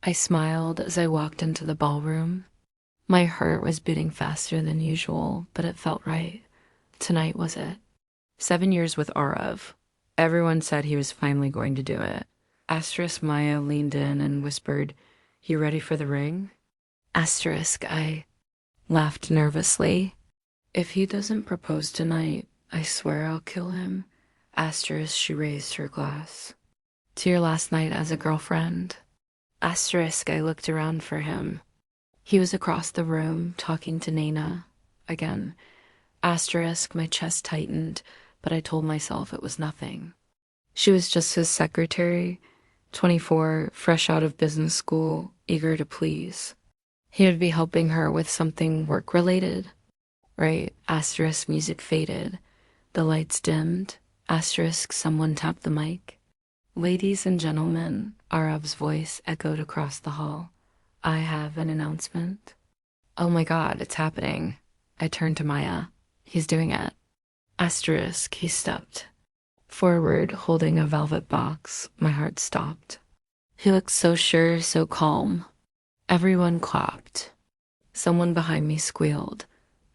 I smiled as I walked into the ballroom. My heart was beating faster than usual, but it felt right. Tonight was it. 7 years with Arav. Everyone said he was finally going to do it. Asterisk Maya leaned in and whispered, "You ready for the ring?" Asterisk, I laughed nervously. "If he doesn't propose tonight, I swear I'll kill him." Asterisk, she raised her glass. "To your last night as a girlfriend." Asterisk, I looked around for him. He was across the room, talking to Nana. Again. Asterisk, my chest tightened, but I told myself it was nothing. She was just his secretary, 24, fresh out of business school, eager to please. He would be helping her with something work-related. Right, asterisk, music faded. The lights dimmed. Asterisk, someone tapped the mic. "Ladies and gentlemen," Arav's voice echoed across the hall. "I have an announcement." Oh my God, it's happening. I turned to Maya. He's doing it. Asterisk, he stepped forward, holding a velvet box. My heart stopped. He looked so sure, so calm. Everyone clapped. Someone behind me squealed.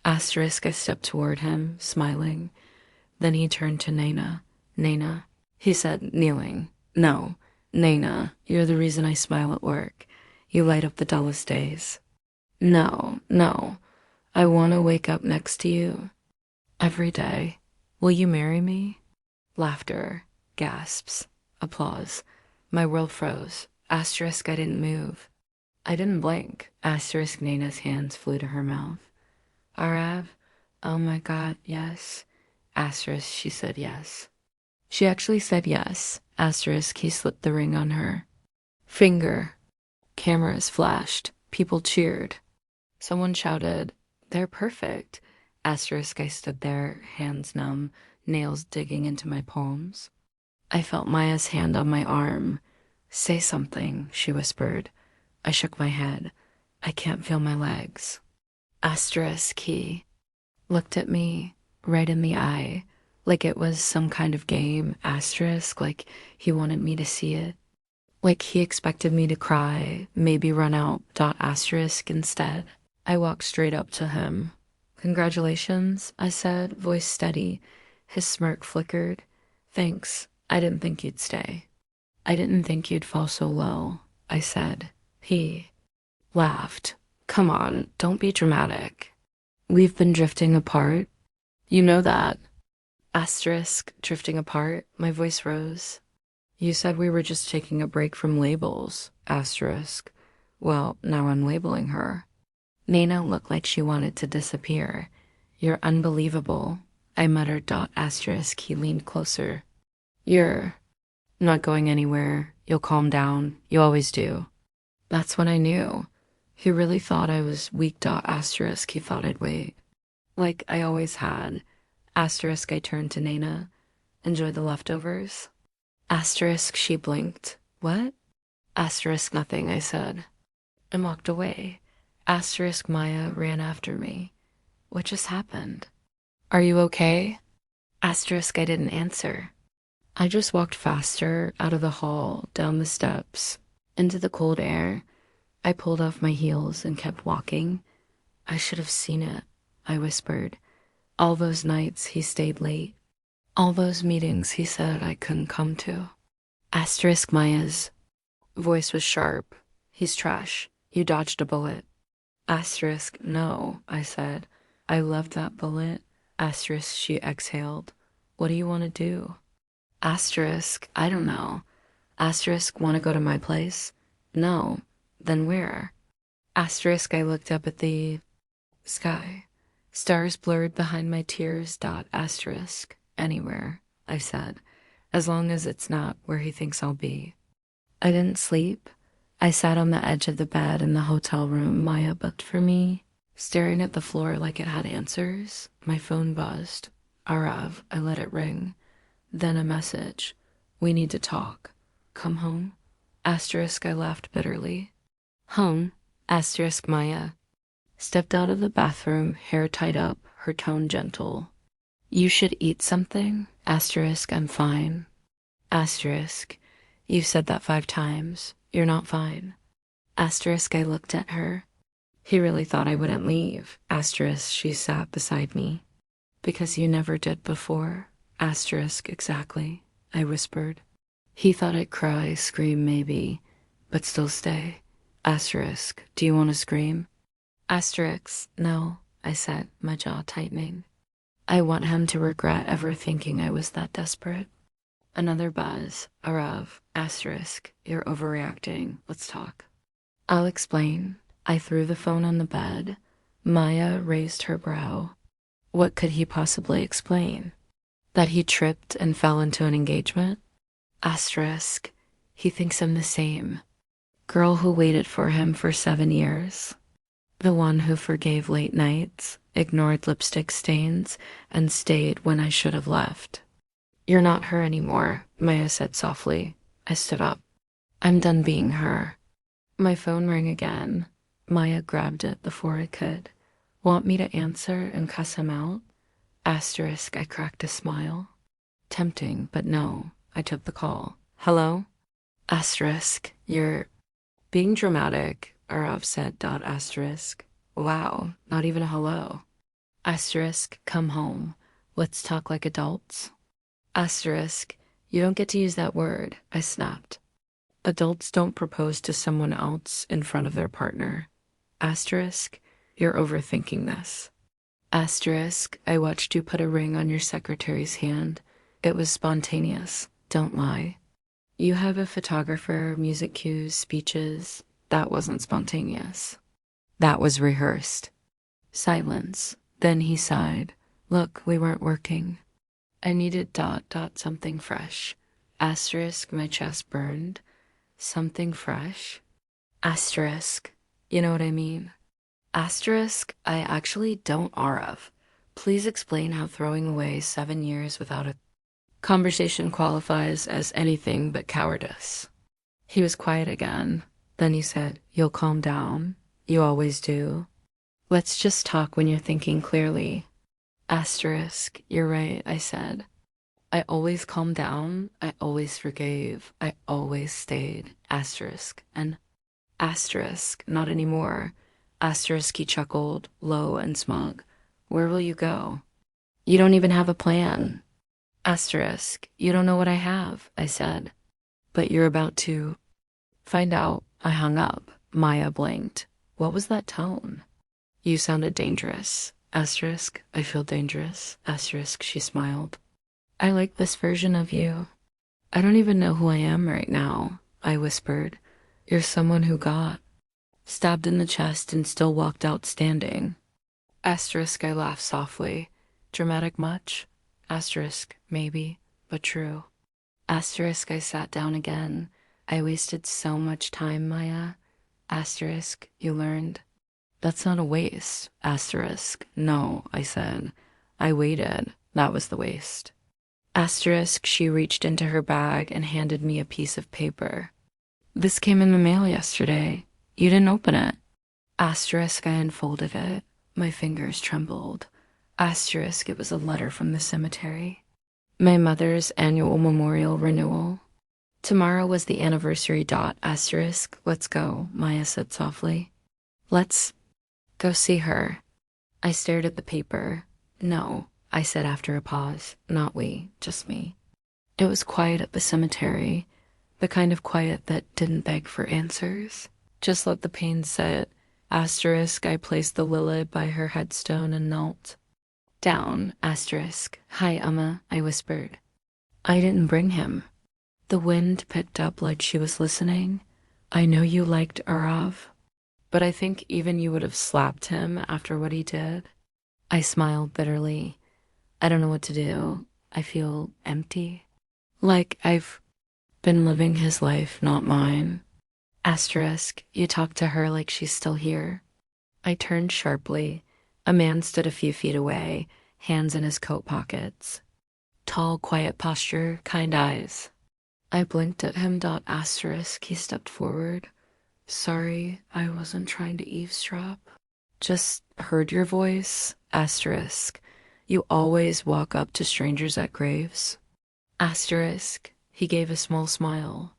Asterisk, I stepped toward him, smiling. Then he turned to Nana. "Nana," he said, kneeling. "No, Nana, you're the reason I smile at work. You light up the dullest days." "No, no, I want to wake up next to you every day. Will you marry me?" Laughter, gasps, applause. My world froze. Asterisk, I didn't move. I didn't blink. Asterisk, Nana's hands flew to her mouth. "Arav, oh my God, yes." Asterisk, she said yes. She actually said yes. Asterisk, he slipped the ring on her finger. Cameras flashed. People cheered. Someone shouted, "They're perfect." Asterisk, I stood there, hands numb, nails digging into my palms. I felt Maya's hand on my arm. "Say something," she whispered. I shook my head. "I can't feel my legs." Asterisk, he looked at me right in the eye, like it was some kind of game. Asterisk, like he wanted me to see it. Like he expected me to cry, maybe run out. Asterisk instead. I walked straight up to him. "Congratulations," I said, voice steady. His smirk flickered. "Thanks. I didn't think you'd stay." "I didn't think you'd fall so low," I said. He laughed. "Come on, don't be dramatic. We've been drifting apart. You know that." Asterisk, drifting apart, my voice rose. "You said we were just taking a break from labels." Asterisk. "Well, now I'm labeling her." Nana looked like she wanted to disappear. "You're unbelievable," I muttered. Asterisk, he leaned closer. "You're not going anywhere. You'll calm down. You always do." That's when I knew. He really thought I was weak. Asterisk, he thought I'd wait. Like I always had. Asterisk, I turned to Nana. "Enjoy the leftovers?" Asterisk, she blinked. "What?" Asterisk, nothing, I said, and walked away. Asterisk, Maya ran after me. "What just happened? Are you okay?" Asterisk, I didn't answer. I just walked faster out of the hall, down the steps, into the cold air. I pulled off my heels and kept walking. "I should have seen it," I whispered. "All those nights he stayed late. All those meetings he said I couldn't come to." Asterisk, Maya's voice was sharp. "He's trash. You dodged a bullet." Asterisk, "No," I said. "I loved that bullet." Asterisk, she exhaled. "What do you want to do?" Asterisk, "I don't know." Asterisk, "Want to go to my place?" "No." "Then where?" Asterisk, I looked up at the sky. Stars blurred behind my tears. Asterisk, "Anywhere," I said, "as long as it's not where he thinks I'll be." I didn't sleep. I sat on the edge of the bed in the hotel room Maya booked for me, staring at the floor like it had answers. My phone buzzed. Arav, I let it ring. Then a message. "We need to talk. Come home?" Asterisk, I laughed bitterly. "Home?" Asterisk, Maya stepped out of the bathroom, hair tied up, her tone gentle. "You should eat something." Asterisk, "I'm fine." Asterisk, "You've said that 5 times. You're not fine." Asterisk, I looked at her. He really thought I wouldn't leave. Asterisk, she sat beside me. Because you never did before. Asterisk, exactly, I whispered. He thought I'd cry, scream maybe, but still stay. Asterisk, do you want to scream? Asterisk, no, I said, my jaw tightening. I want him to regret ever thinking I was that desperate. Another buzz. Arav. Asterisk, you're overreacting. Let's talk. I'll explain. I threw the phone on the bed. Maya raised her brow. What could he possibly explain? That he tripped and fell into an engagement? Asterisk, he thinks I'm the same. Girl who waited for him for 7 years. The one who forgave late nights, ignored lipstick stains, and stayed when I should have left. You're not her anymore, Maya said softly. I stood up. I'm done being her. My phone rang again. Maya grabbed it before I could. Want me to answer and cuss him out? Asterisk, I cracked a smile. Tempting, but no. I took the call. Hello? Asterisk, you're being dramatic, Arav said. Asterisk. Wow, not even a hello. Asterisk, come home. Let's talk like adults. Asterisk, you don't get to use that word, I snapped. Adults don't propose to someone else in front of their partner. Asterisk, you're overthinking this. Asterisk, I watched you put a ring on your secretary's hand. It was spontaneous, don't lie. You have a photographer, music cues, speeches. That wasn't spontaneous. That was rehearsed. Silence. Then he sighed. Look, we weren't working. I needed ... something fresh. Asterisk, my chest burned. Something fresh. Asterisk, you know what I mean? Asterisk, I actually don't, Arav. Please explain how throwing away 7 years without a conversation qualifies as anything but cowardice. He was quiet again. Then he said, you'll calm down. You always do. Let's just talk when you're thinking clearly. Asterisk, you're right, I said. I always calmed down. I always forgave. I always stayed. Asterisk. And asterisk, not anymore. Asterisk, he chuckled, low and smug. Where will you go? You don't even have a plan. Asterisk, you don't know what I have, I said. But you're about to find out. I hung up. Maya blinked. What was that tone? You sounded dangerous. Asterisk, I feel dangerous. Asterisk, she smiled. I like this version of you. I don't even know who I am right now, I whispered. You're someone who got stabbed in the chest and still walked out standing. Asterisk, I laughed softly. Dramatic much? Asterisk, maybe, but true. Asterisk, I sat down again. I wasted so much time, Maya. Asterisk, you learned. That's not a waste. Asterisk, no, I said. I waited. That was the waste. Asterisk, she reached into her bag and handed me a piece of paper. This came in the mail yesterday. You didn't open it. Asterisk, I unfolded it. My fingers trembled. Asterisk, it was a letter from the cemetery. My mother's annual memorial renewal. Tomorrow was the anniversary. Asterisk, let's go, Maya said softly. Let's go see her. I stared at the paper. No, I said after a pause. Not we, just me. It was quiet at the cemetery, the kind of quiet that didn't beg for answers. Just let the pain sit. Asterisk, I placed the lily by her headstone and knelt down. Asterisk, hi, Amma, I whispered. I didn't bring him. The wind picked up like she was listening. I know you liked Arav, but I think even you would have slapped him after what he did. I smiled bitterly. I don't know what to do. I feel empty. Like I've been living his life, not mine. Asterisk, you talk to her like she's still here. I turned sharply. A man stood a few feet away, hands in his coat pockets. Tall, quiet posture, kind eyes. I blinked at him. Asterisk, he stepped forward. Sorry, I wasn't trying to eavesdrop. Just heard your voice. Asterisk, you always walk up to strangers at graves. Asterisk, he gave a small smile.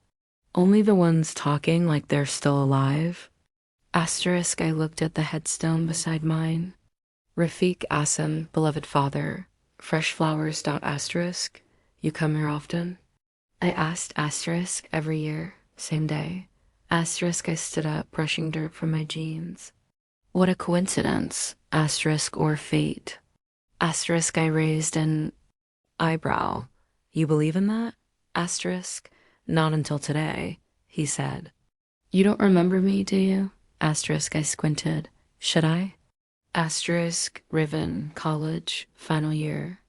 Only the ones talking like they're still alive. Asterisk, I looked at the headstone beside mine. Rafiq Asim, beloved father. Fresh flowers. Asterisk. You come here often? I asked asterisk every year, same day. Asterisk, I stood up, brushing dirt from my jeans. What a coincidence, asterisk, or fate. Asterisk, I raised an eyebrow. You believe in that? Asterisk. Not until today, he said. You don't remember me, do you? Asterisk, I squinted. Should I? Asterisk, Riven, college, final year.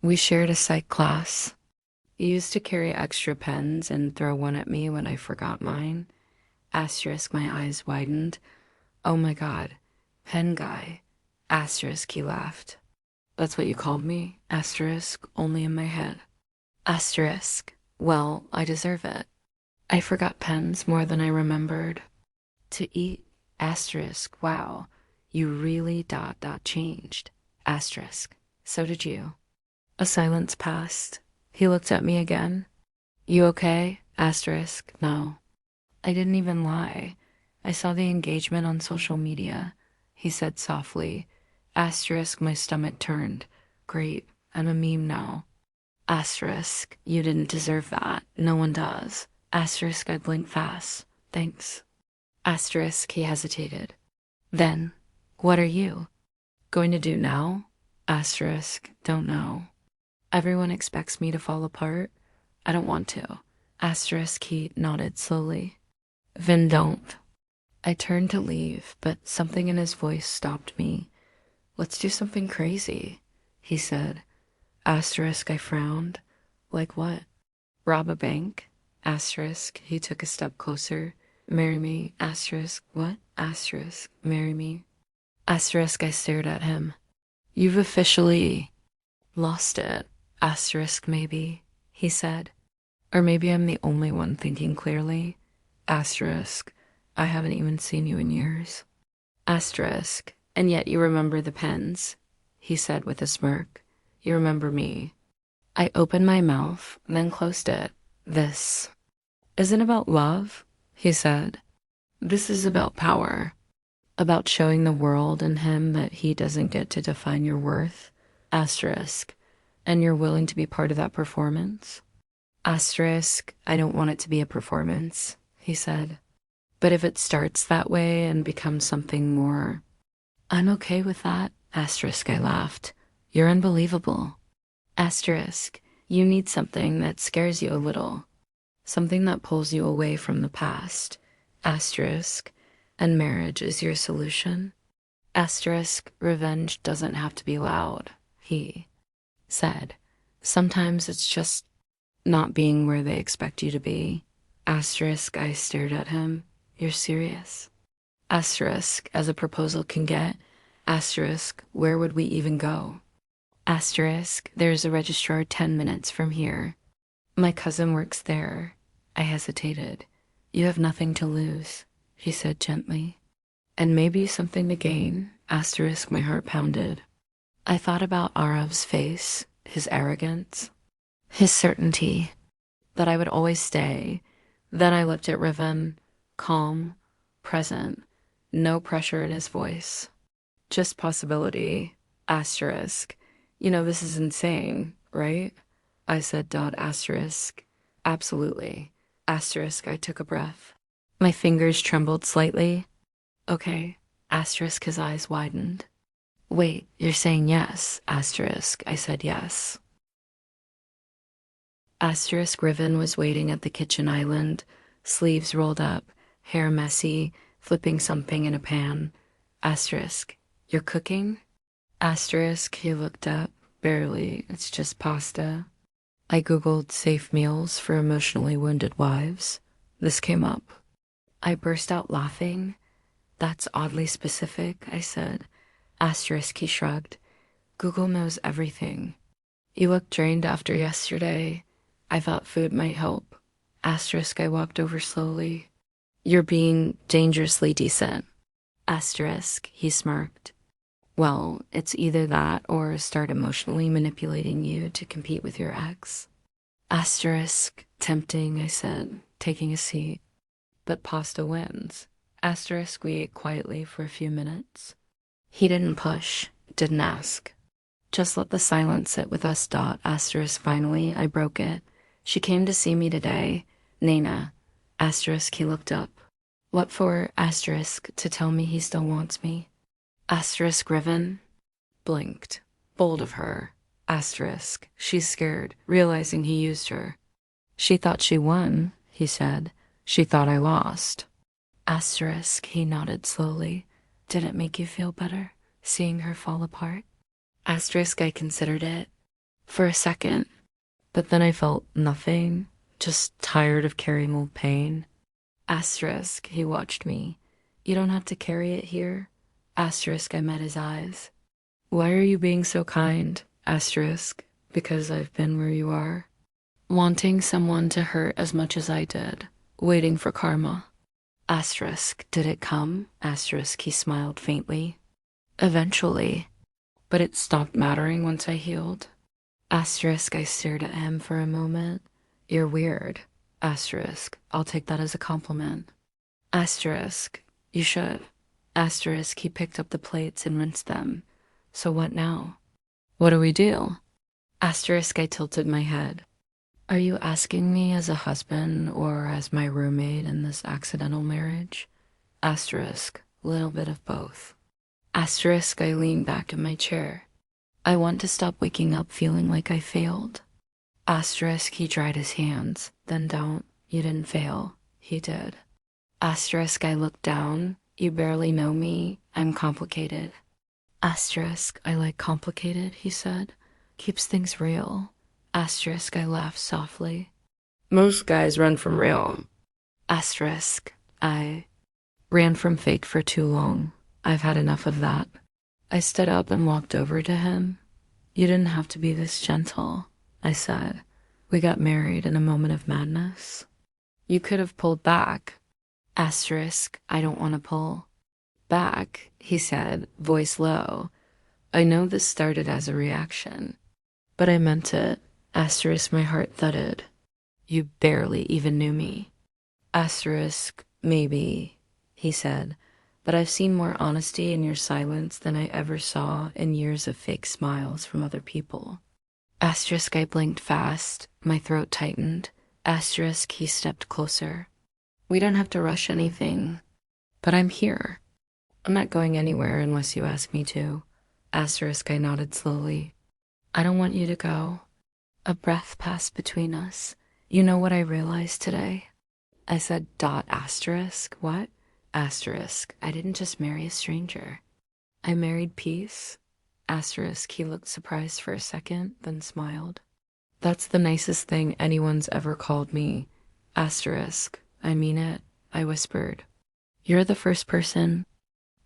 We shared a psych class. You used to carry extra pens and throw one at me when I forgot mine. Asterisk, my eyes widened. Oh my God, pen guy. Asterisk, he laughed. That's what you called me? Asterisk, only in my head. Asterisk, well, I deserve it. I forgot pens more than I remembered. To eat, asterisk, wow, you really changed. Asterisk, so did you. A silence passed. He looked at me again. You okay? Asterisk, no. I didn't even lie. I saw the engagement on social media. He said softly. Asterisk, my stomach turned. Great, I'm a meme now. Asterisk, you didn't deserve that. No one does. Asterisk, I blinked fast. Thanks. Asterisk, he hesitated. Then, what are you going to do now? Asterisk, don't know. Everyone expects me to fall apart. I don't want to. Asterisk, he nodded slowly. Then don't. I turned to leave, but something in his voice stopped me. Let's do something crazy, he said. Asterisk, I frowned. Like what? Rob a bank? Asterisk, he took a step closer. Marry me. Asterisk, what? Asterisk, marry me. Asterisk, I stared at him. You've officially lost it. Asterisk, maybe, he said. Or maybe I'm the only one thinking clearly. Asterisk, I haven't even seen you in years. Asterisk, and yet you remember the pens, he said with a smirk. You remember me. I opened my mouth, then closed it. This isn't about love, he said. This is about power. About showing the world and him that he doesn't get to define your worth. Asterisk, and you're willing to be part of that performance? Asterisk, I don't want it to be a performance, he said. But if it starts that way and becomes something more, I'm okay with that. Asterisk, I laughed. You're unbelievable. Asterisk, you need something that scares you a little. Something that pulls you away from the past. Asterisk, and marriage is your solution. Asterisk, revenge doesn't have to be loud, he said. Sometimes it's just not being where they expect you to be. Asterisk, I stared at him. You're serious? Asterisk, as a proposal can get. Asterisk, where would we even go? Asterisk, there's a registrar 10 minutes from here. My cousin works there. I hesitated. You have nothing to lose, he said gently. And maybe something to gain. Asterisk, my heart pounded. I thought about Arav's face, his arrogance, his certainty that I would always stay. Then I looked at Riven, calm, present, no pressure in his voice. Just possibility. Asterisk. You know, this is insane, right? I said asterisk. Absolutely. Asterisk, I took a breath. My fingers trembled slightly. Okay. Asterisk, his eyes widened. Wait, you're saying yes, asterisk. I said yes. Asterisk Riven was waiting at the kitchen island, sleeves rolled up, hair messy, flipping something in a pan. Asterisk, you're cooking? Asterisk, he looked up. Barely, it's just pasta. I googled safe meals for emotionally wounded wives. This came up. I burst out laughing. That's oddly specific, I said. Asterisk, he shrugged. Google knows everything. You looked drained after yesterday. I thought food might help. Asterisk, I walked over slowly. You're being dangerously decent. Asterisk, he smirked. Well, it's either that or start emotionally manipulating you to compete with your ex. Asterisk, tempting, I said, taking a seat. But pasta wins. Asterisk, we ate quietly for a few minutes. He didn't push, didn't ask. Just let the silence sit with us. Asterisk, finally, I broke it. She came to see me today. Nana. Asterisk, he looked up. What for? Asterisk, to tell me he still wants me. Asterisk, Riven. Blinked. Bold of her. Asterisk, she's scared, realizing he used her. She thought she won, he said. She thought I lost. Asterisk, he nodded slowly. Did it make you feel better, seeing her fall apart? Asterisk, I considered it. For a second. But then I felt nothing, just tired of carrying old pain. Asterisk, he watched me. You don't have to carry it here. Asterisk, I met his eyes. Why are you being so kind? Asterisk, because I've been where you are. Wanting someone to hurt as much as I did. Waiting for karma. Asterisk, did it come? Asterisk, he smiled faintly. Eventually. But it stopped mattering once I healed. Asterisk, I stared at him for a moment. You're weird. Asterisk, I'll take that as a compliment. Asterisk, you should. Asterisk, he picked up the plates and rinsed them. So what now? What do we do? Asterisk, I tilted my head. Are you asking me as a husband or as my roommate in this accidental marriage? Asterisk, little bit of both. Asterisk, I leaned back in my chair. I want to stop waking up feeling like I failed. Asterisk, he dried his hands. Then don't. You didn't fail. He did. Asterisk, I looked down. You barely know me. I'm complicated. Asterisk, I like complicated, he said. Keeps things real. Asterisk, I laughed softly. Most guys run from real. Asterisk, I ran from fake for too long. I've had enough of that. I stood up and walked over to him. You didn't have to be this gentle, I said. We got married in a moment of madness. You could have pulled back. Asterisk, I don't want to pull back, he said, voice low. I know this started as a reaction, but I meant it. Asterisk, my heart thudded. You barely even knew me. Asterisk, maybe, he said, but I've seen more honesty in your silence than I ever saw in years of fake smiles from other people. Asterisk, I blinked fast. My throat tightened. Asterisk, he stepped closer. We don't have to rush anything, but I'm here. I'm not going anywhere unless you ask me to. Asterisk, I nodded slowly. I don't want you to go. A breath passed between us. You know what I realized today? I said, asterisk, what? Asterisk, I didn't just marry a stranger. I married peace. Asterisk, he looked surprised for a second, then smiled. That's the nicest thing anyone's ever called me. Asterisk, I mean it, I whispered. You're the first person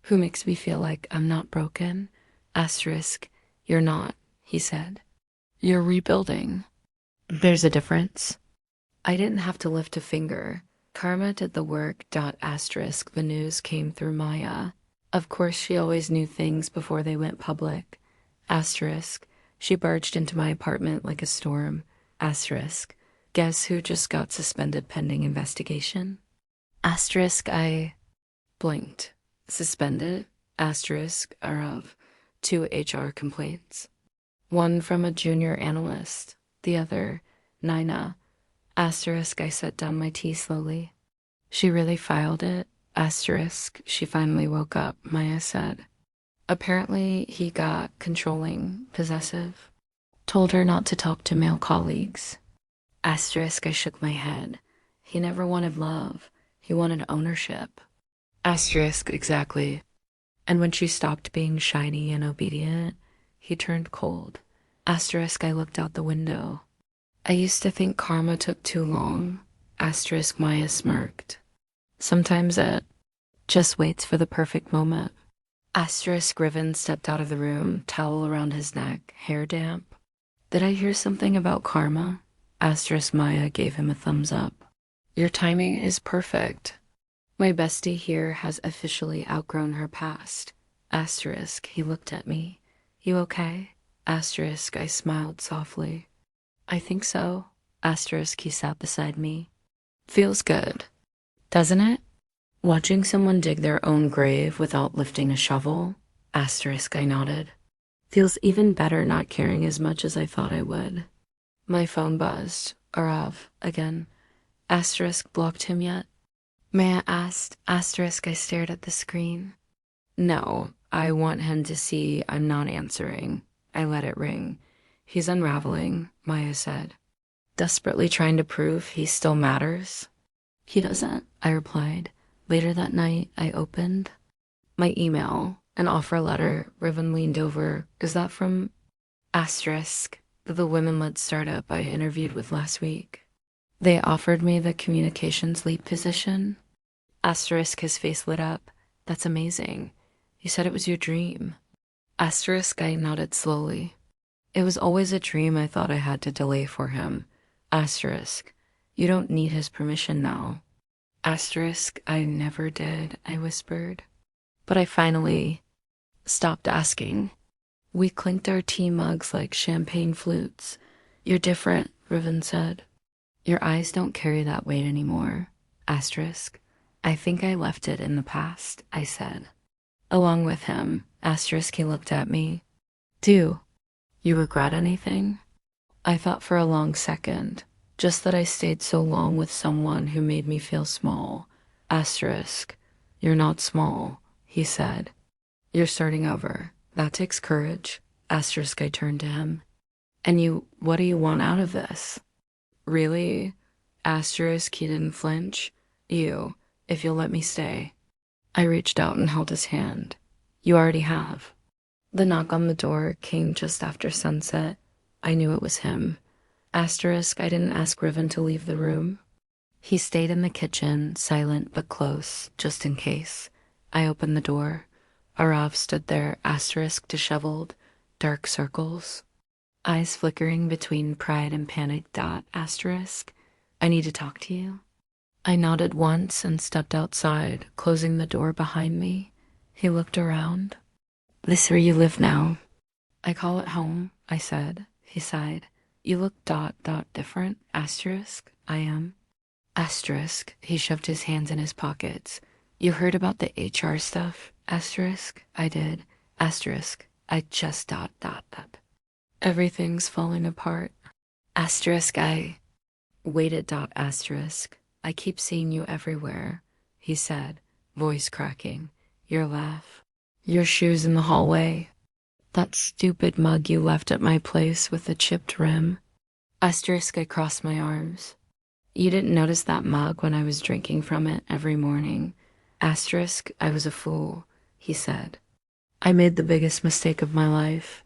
who makes me feel like I'm not broken. Asterisk, you're not, he said. You're rebuilding. There's a difference. I didn't have to lift a finger. Karma did the work. Asterisk, the news came through Maya. Of course, she always knew things before they went public. Asterisk, she barged into my apartment like a storm. Asterisk, guess who just got suspended pending investigation? Asterisk, I blinked. Suspended? Asterisk, are of 2 HR complaints. One from a junior analyst, the other, Nina. Asterisk, I set down my tea slowly. She really filed it? Asterisk, she finally woke up, Maya said. Apparently, he got controlling, possessive. Told her not to talk to male colleagues. Asterisk, I shook my head. He never wanted love. He wanted ownership. Asterisk, exactly. And when she stopped being shiny and obedient, he turned cold. Asterisk, I looked out the window. I used to think karma took too long. Asterisk, Maya smirked. Sometimes it just waits for the perfect moment. Asterisk, Riven stepped out of the room, towel around his neck, hair damp. Did I hear something about karma? Asterisk, Maya gave him a thumbs up. Your timing is perfect. My bestie here has officially outgrown her past. Asterisk, he looked at me. You okay? Asterisk, I smiled softly. I think so. Asterisk, he sat beside me. Feels good, doesn't it? Watching someone dig their own grave without lifting a shovel? Asterisk, I nodded. Feels even better not caring as much as I thought I would. My phone buzzed. Arav, again. Asterisk, blocked him yet? May I ask? Asterisk, I stared at the screen. No, I want him to see I'm not answering. I let it ring. He's unraveling, Maya said. Desperately trying to prove he still matters. He doesn't, I replied. Later that night, I opened my email, an offer letter. Riven leaned over. Is that from Asterisk, the women-led startup I interviewed with last week? They offered me the communications lead position. Asterisk, his face lit up. That's amazing. You said it was your dream. Asterisk, I nodded slowly. It was always a dream I thought I had to delay for him. Asterisk, you don't need his permission now. Asterisk, I never did, I whispered. But I finally stopped asking. We clinked our tea mugs like champagne flutes. You're different, Riven said. Your eyes don't carry that weight anymore. Asterisk, I think I left it in the past, I said. Along with him, Asterisk, he looked at me. Do you regret anything? I thought for a long second, just that I stayed so long with someone who made me feel small. Asterisk, you're not small, he said. You're starting over. That takes courage. Asterisk, I turned to him. And what do you want out of this? Really? Asterisk, he didn't flinch. If you'll let me stay. I reached out and held his hand. You already have. The knock on the door came just after sunset. I knew it was him. Asterisk, I didn't ask Riven to leave the room. He stayed in the kitchen, silent but close, just in case. I opened the door. Arav stood there, asterisk disheveled, dark circles. Eyes flickering between pride and panic. Asterisk, I need to talk to you. I nodded once and stepped outside, closing the door behind me. He looked around. This where you live now? I call it home, I said. He sighed. You look different, asterisk. I am. Asterisk, he shoved his hands in his pockets. You heard about the HR stuff? Asterisk, I did. Asterisk, I just ... Everything's falling apart. Asterisk, I waited. Asterisk, I keep seeing you everywhere, he said, voice cracking. Your laugh. Your shoes in the hallway. That stupid mug you left at my place with the chipped rim. Asterisk, I crossed my arms. You didn't notice that mug when I was drinking from it every morning. Asterisk, I was a fool, he said. I made the biggest mistake of my life.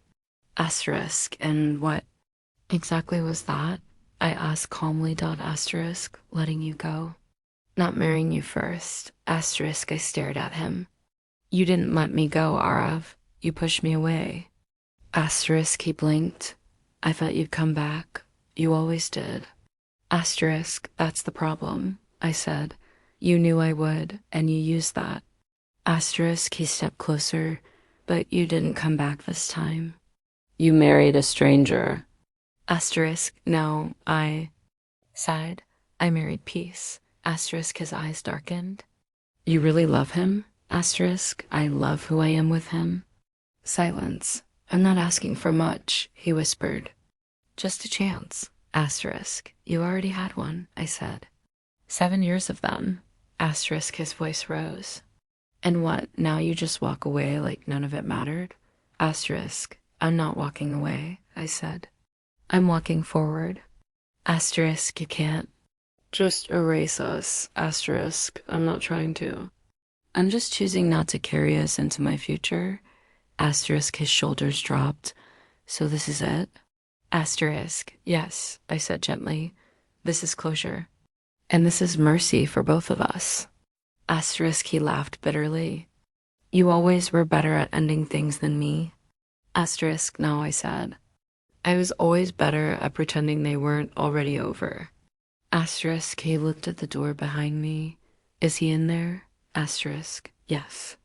Asterisk, and what exactly was that? I asked calmly. Asterisk, letting you go. Not marrying you first. Asterisk, I stared at him. You didn't let me go, Arav. You pushed me away. Asterisk, he blinked. I thought you'd come back. You always did. Asterisk, that's the problem, I said. You knew I would, and you used that. Asterisk, he stepped closer, but you didn't come back this time. You married a stranger. Asterisk, no, I sighed. I married peace. Asterisk, his eyes darkened. You really love him? Asterisk, I love who I am with him. Silence. I'm not asking for much, he whispered. Just a chance. Asterisk, you already had one, I said. 7 years of them. Asterisk, his voice rose. And what, now you just walk away like none of it mattered? Asterisk, I'm not walking away, I said. I'm walking forward. Asterisk, you can't. Just erase us. Asterisk, I'm not trying to. I'm just choosing not to carry us into my future. Asterisk, his shoulders dropped. So this is it? Asterisk, yes, I said gently. This is closure. And this is mercy for both of us. Asterisk, he laughed bitterly. You always were better at ending things than me. Asterisk, no, I said. I was always better at pretending they weren't already over. Asterisk, he looked at the door behind me. Is he in there? Asterisk, yes.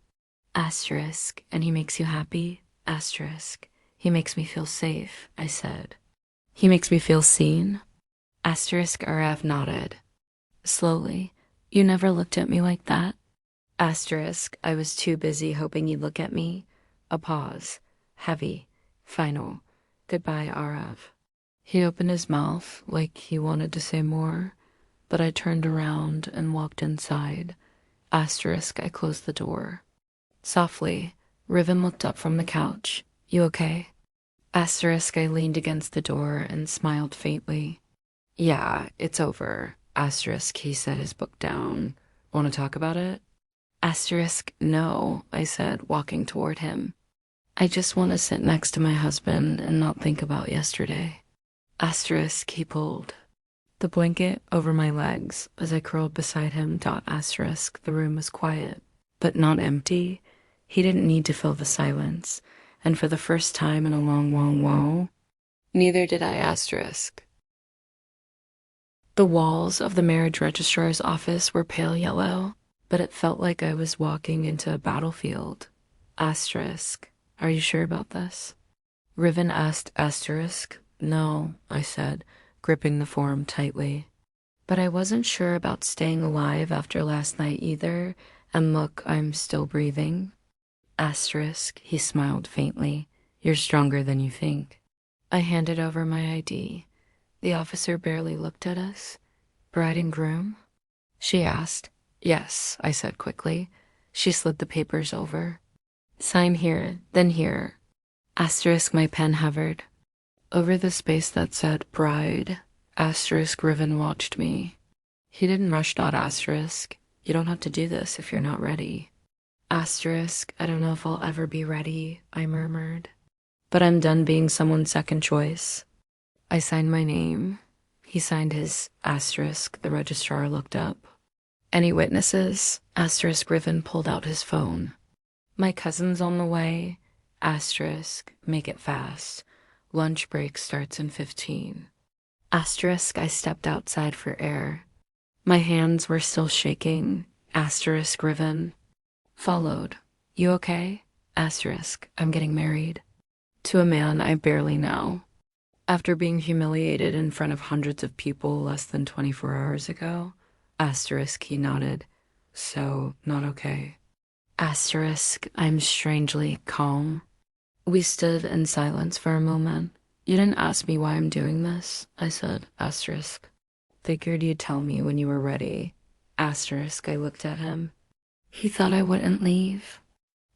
Asterisk, and he makes you happy? Asterisk, he makes me feel safe, I said. He makes me feel seen? Asterisk, Arav nodded. Slowly. You never looked at me like that? Asterisk, I was too busy hoping you'd look at me. A pause. Heavy. Final. Goodbye, Arav. He opened his mouth like he wanted to say more, but I turned around and walked inside. Asterisk, I closed the door. Softly, Riven looked up from the couch. You okay? Asterisk, I leaned against the door and smiled faintly. Yeah, it's over. Asterisk, he set his book down. Want to talk about it? Asterisk, no, I said, walking toward him. I just want to sit next to my husband and not think about yesterday. Asterisk, he pulled the blanket over my legs as I curled beside him. Asterisk, the room was quiet, but not empty. He didn't need to fill the silence, and for the first time in a long while, neither did I. Asterisk. The walls of the marriage registrar's office were pale yellow, but it felt like I was walking into a battlefield. Asterisk, are you sure about this? Riven asked. Asterisk, no, I said, gripping the form tightly. But I wasn't sure about staying alive after last night either, and look, I'm still breathing. Asterisk, he smiled faintly. You're stronger than you think. I handed over my ID. The officer barely looked at us. Bride and groom? She asked. Yes, I said quickly. She slid the papers over. Sign here, then here. Asterisk, my pen hovered over the space that said bride. Asterisk, Riven watched me. He didn't rush. Asterisk, you don't have to do this if you're not ready. Asterisk, I don't know if I'll ever be ready, I murmured. But I'm done being someone's second choice. I signed my name. He signed his. Asterisk, the registrar looked up. Any witnesses? Asterisk, Riven pulled out his phone. My cousin's on the way. Asterisk, make it fast. Lunch break starts in 15. Asterisk, I stepped outside for air. My hands were still shaking. Asterisk, Riven followed. You okay? Asterisk, I'm getting married. To a man I barely know. After being humiliated in front of hundreds of people less than 24 hours ago. Asterisk, he nodded. So, not okay. Asterisk, I'm strangely calm. We stood in silence for a moment. You didn't ask me why I'm doing this, I said. Asterisk. Figured you'd tell me when you were ready. Asterisk, I looked at him. He thought I wouldn't leave.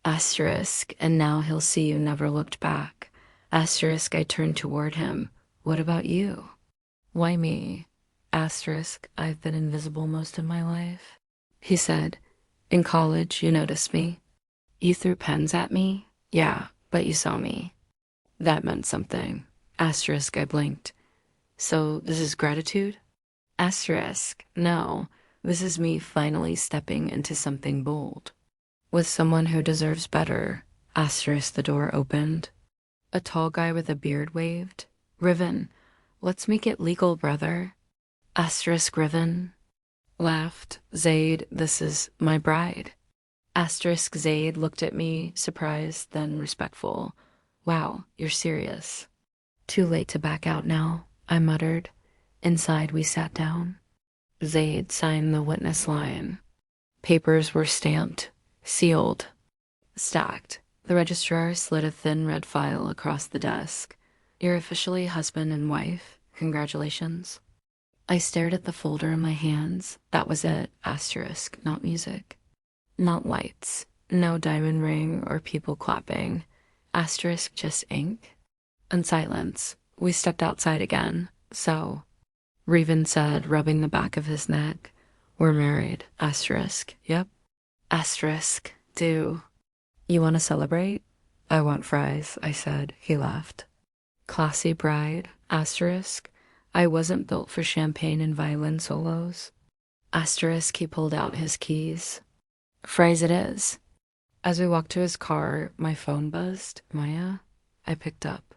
Asterisk, and now he'll see you never looked back. Asterisk, I turned toward him. What about you? Why me? Asterisk, I've been invisible most of my life. He said, in college, you noticed me. You threw pens at me? Yeah, but you saw me. That meant something. Asterisk, I blinked. So this is gratitude? Asterisk, no. This is me finally stepping into something bold. With someone who deserves better. Asterisk, the door opened. A tall guy with a beard waved. Riven, let's make it legal, brother. Asterisk, Riven laughed. Zaid, this is my bride. Asterisk, Zaid looked at me, surprised, then respectful. Wow, you're serious. Too late to back out now, I muttered. Inside, we sat down. Zaid signed the witness line. Papers were stamped, sealed, stacked. The registrar slid a thin red file across the desk. You're officially husband and wife. Congratulations. I stared at the folder in my hands. That was it. Asterisk, not music. Not lights. No diamond ring or people clapping. Asterisk, just ink. And silence. We stepped outside again. So, Riven said, rubbing the back of his neck. We're married. Asterisk, yep. Asterisk, do. You want to celebrate? I want fries, I said. He laughed. Classy bride. Asterisk, I wasn't built for champagne and violin solos. Asterisk, he pulled out his keys. Fries it is. As we walked to his car, my phone buzzed. Maya? I picked up.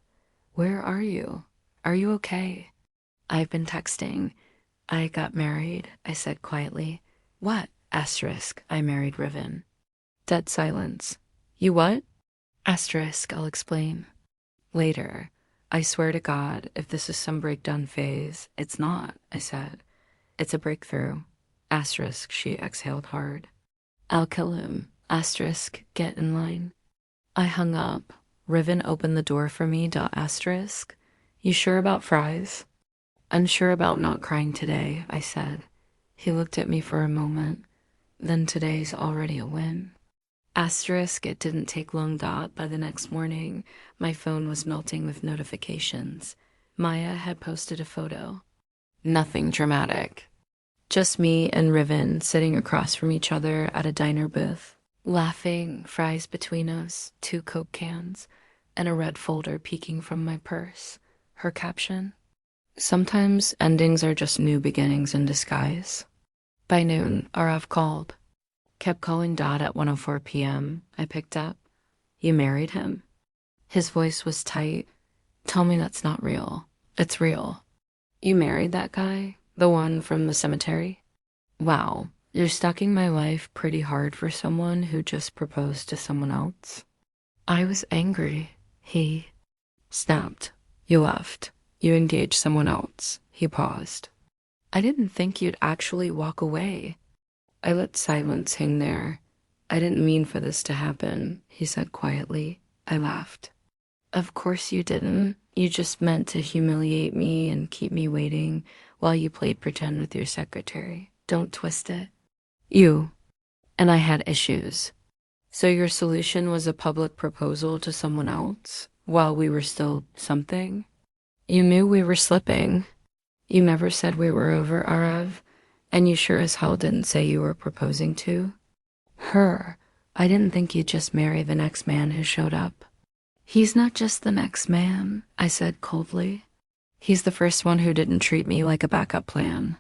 Where are you? Are you okay? I've been texting. I got married, I said quietly. What? Asterisk, I married Riven. Dead silence. You what? Asterisk, I'll explain. Later. I swear to God, if this is some breakdown phase, it's not, I said. It's a breakthrough. Asterisk, she exhaled hard. I'll kill him. Asterisk, get in line. I hung up. Riven opened the door for me. Asterisk. You sure about fries? Unsure about not crying today, I said. He looked at me for a moment. Then today's already a win. Asterisk, it didn't take long. By the next morning, my phone was melting with notifications. Maya had posted a photo. Nothing dramatic. Just me and Riven sitting across from each other at a diner booth, laughing, fries between us, 2 Coke cans, and a red folder peeking from my purse. Her caption: sometimes endings are just new beginnings in disguise. By noon, Arav called. Kept calling Dad at 1:04 p.m. I picked up. You married him? His voice was tight. Tell me that's not real. It's real. You married that guy? The one from the cemetery? Wow, you're stalking my life pretty hard for someone who just proposed to someone else. I was angry. He snapped. You left. You engaged someone else. He paused. I didn't think you'd actually walk away. I let silence hang there. I didn't mean for this to happen, he said quietly. I laughed. Of course you didn't. You just meant to humiliate me and keep me waiting while you played pretend with your secretary. Don't twist it. You and I had issues. So your solution was a public proposal to someone else while we were still something? You knew we were slipping. You never said we were over, Arav. And you sure as hell didn't say you were proposing to her. I didn't think you'd just marry the next man who showed up. He's not just the next man, I said coldly. He's the first one who didn't treat me like a backup plan.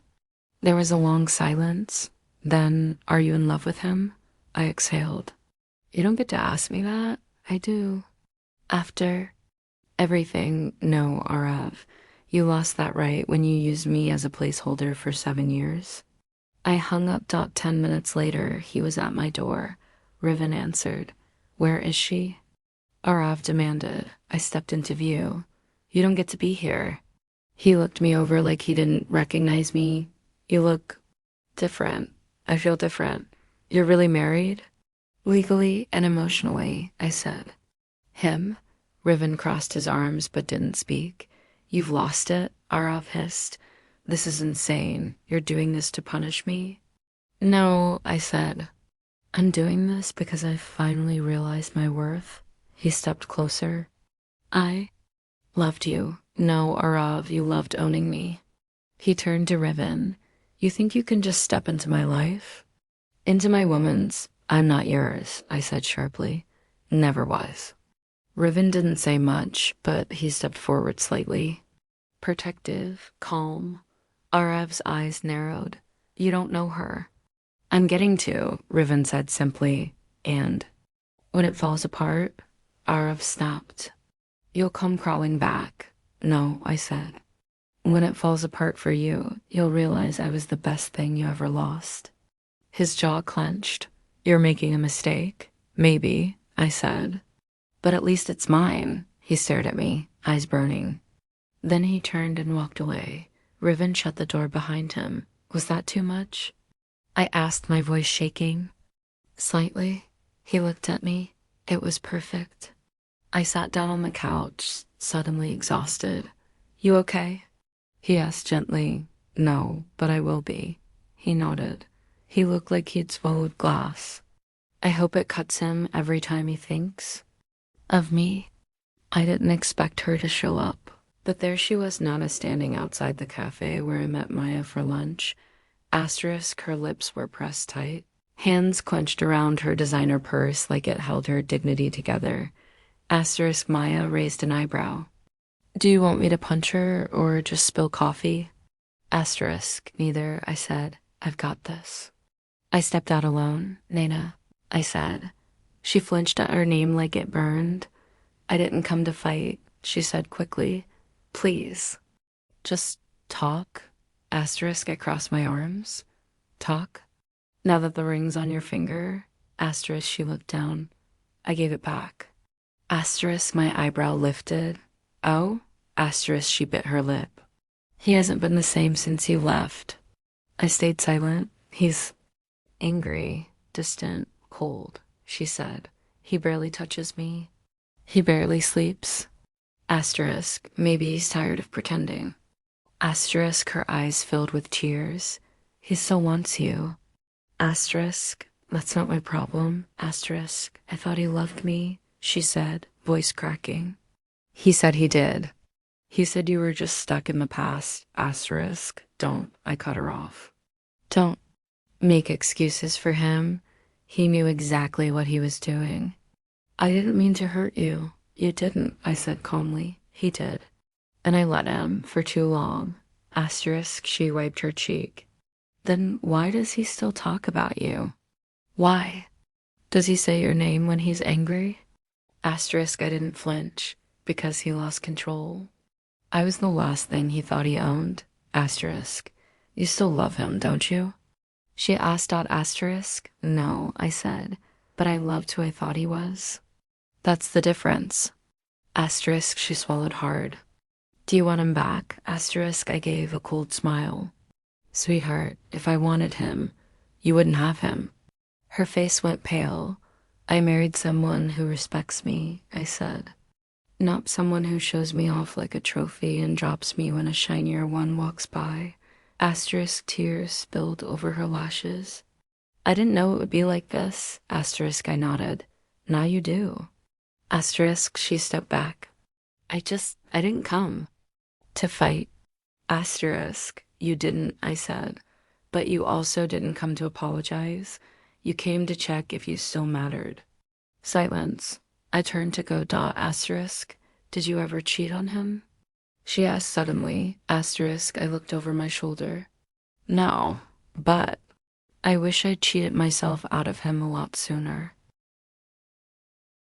There was a long silence. Then, are you in love with him? I exhaled. You don't get to ask me that. I do. After everything, no, Arav. You lost that right when you used me as a placeholder for 7 years. I hung up. 10 minutes later, he was at my door. Riven answered. Where is she? Arav demanded. I stepped into view. You don't get to be here. He looked me over like he didn't recognize me. You look different. I feel different. You're really married? Legally and emotionally, I said. Him? Riven crossed his arms but didn't speak. You've lost it, Arav hissed. This is insane. You're doing this to punish me? No, I said. I'm doing this because I've finally realized my worth. He stepped closer. I loved you. No, Arav, you loved owning me. He turned to Riven. You think you can just step into my life? Into my woman's. I'm not yours, I said sharply. Never was. Riven didn't say much, but he stepped forward slightly. Protective, calm. Arav's eyes narrowed. You don't know her. I'm getting to, Riven said simply. And when it falls apart, Arav snapped. You'll come crawling back. No, I said. When it falls apart for you, you'll realize I was the best thing you ever lost. His jaw clenched. You're making a mistake. Maybe, I said. But at least it's mine. He stared at me, eyes burning. Then he turned and walked away. Riven shut the door behind him. Was that too much? I asked, my voice shaking. Slightly. He looked at me. It was perfect. I sat down on the couch, suddenly exhausted. You okay? He asked gently. No, but I will be. He nodded. He looked like he'd swallowed glass. I hope it cuts him every time he thinks of me. I didn't expect her to show up, but there she was, Nana, standing outside the cafe where I met Maya for lunch. Asterisk, her lips were pressed tight. Hands clenched around her designer purse like it held her dignity together. Asterisk, Maya raised an eyebrow. Do you want me to punch her or just spill coffee? Asterisk, neither, I said. I've got this. I stepped out alone. Nana, I said. She flinched at her name like it burned. I didn't come to fight, she said quickly. Please. Just talk. Asterisk, I crossed my arms. Talk. Now that the ring's on your finger. Asterisk, she looked down. I gave it back. Asterisk, my eyebrow lifted. Oh? Asterisk, she bit her lip. He hasn't been the same since you left. I stayed silent. He's angry. distant, cold, she said. He barely touches me. He barely sleeps. Asterisk, maybe he's tired of pretending. Asterisk, her eyes filled with tears. He still wants you. Asterisk, that's not my problem. Asterisk, I thought he loved me, she said, voice cracking. He said he did. He said you were just stuck in the past. Asterisk, don't. I cut her off. Don't make excuses for him. He knew exactly what he was doing. I didn't mean to hurt you. You didn't, I said calmly. He did. And I let him for too long. Asterisk, she wiped her cheek. Then why does he still talk about you? Why? Does he say your name when he's angry? Asterisk, I didn't flinch. Because he lost control. I was the last thing he thought he owned. Asterisk, you still love him, don't you? She asked. Asterisk, no, I said, but I loved who I thought he was. That's the difference. Asterisk, she swallowed hard. Do you want him back? Asterisk, I gave a cold smile. Sweetheart, if I wanted him, you wouldn't have him. Her face went pale. I married someone who respects me, I said. Not someone who shows me off like a trophy and drops me when a shinier one walks by. Asterisk, tears spilled over her lashes. I didn't know it would be like this. Asterisk, I nodded. Now you do. Asterisk, she stepped back. I didn't come to fight. Asterisk, you didn't, I said. But you also didn't come to apologize. You came to check if you still mattered. Silence. I turned to go. Asterisk, did you ever cheat on him? She asked suddenly. Asterisk, I looked over my shoulder. No, but I wish I'd cheated myself out of him a lot sooner.